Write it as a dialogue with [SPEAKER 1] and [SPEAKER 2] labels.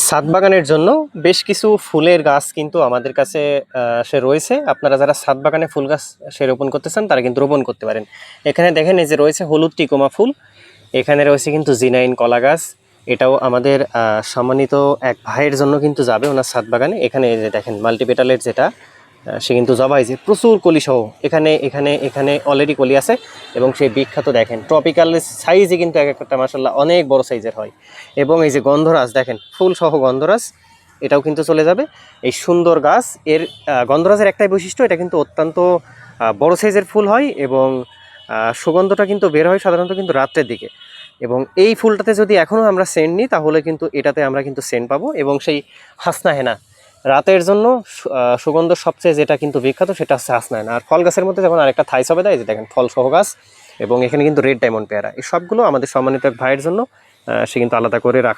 [SPEAKER 1] ছাদ বাগানের জন্য বেশ কিছু ফুলের গাছ কিন্তু আমাদের কাছে রয়েছে। আপনারা যারা ছাদ বাগানে ফুল গাছ রোপণ করতে চান তারা কিন্তু রোপণ করতে পারেন। এখানে দেখেন এই যে রয়েছে হলুদ টিকোমা ফুল, এখানে রয়েছে কিন্তু জিনাইন কলা গাছ। এটাও আমাদের সম্মানিত এক ভাইয়ের জন্য কিন্তু যাবে ওনার ছাদ বাগানে। এখানে এই যে দেখেন মাল্টিপেটালের যেটা সে কিন্তু জবাই যে প্রচুর কলি সহ এখানে এখানে এখানে অলরেডি কলি আছে এবং সেই বিখ্যাত দেখেন ট্রপিক্যাল সাইজে কিন্তু এক একটা মাশাআল্লাহ অনেক বড় সাইজের হয়। এবং এই যে গন্ধরাজ দেখেন ফুল সহ গন্ধরাজ, এটাও কিন্তু চলে যাবে। এই সুন্দর গাছ, এর গন্ধরাজের একটাই বৈশিষ্ট্য, এটা কিন্তু অত্যন্ত বড় সাইজের ফুল হয় এবং সুগন্ধটা কিন্তু বের হয় সাধারণত কিন্তু রাত্রের দিকে। এবং এই ফুলটাতে যদি এখনও আমরা সেন্ট নিই তাহলে কিন্তু এটাতে আমরা কিন্তু সেন্ট পাবো। এবং সেই হাসনা হেনা রাতের জন্য সুগন্ধ সবচেয়ে যেটা কিন্তু বিখ্যাত সেটা হচ্ছে হাসনা হেনা। আর ফল গাছের মধ্যে যেমন আরেকটা থাই সবেদা, এই যে দেখেন ফল সহ গাছ, এবং এখানে কিন্তু রেড ডায়মন্ড পেয়ারা। এই সবগুলো আমাদের সম্মানিত এক ভাইয়ের জন্য সে কিন্তু আলাদা করে রাখা।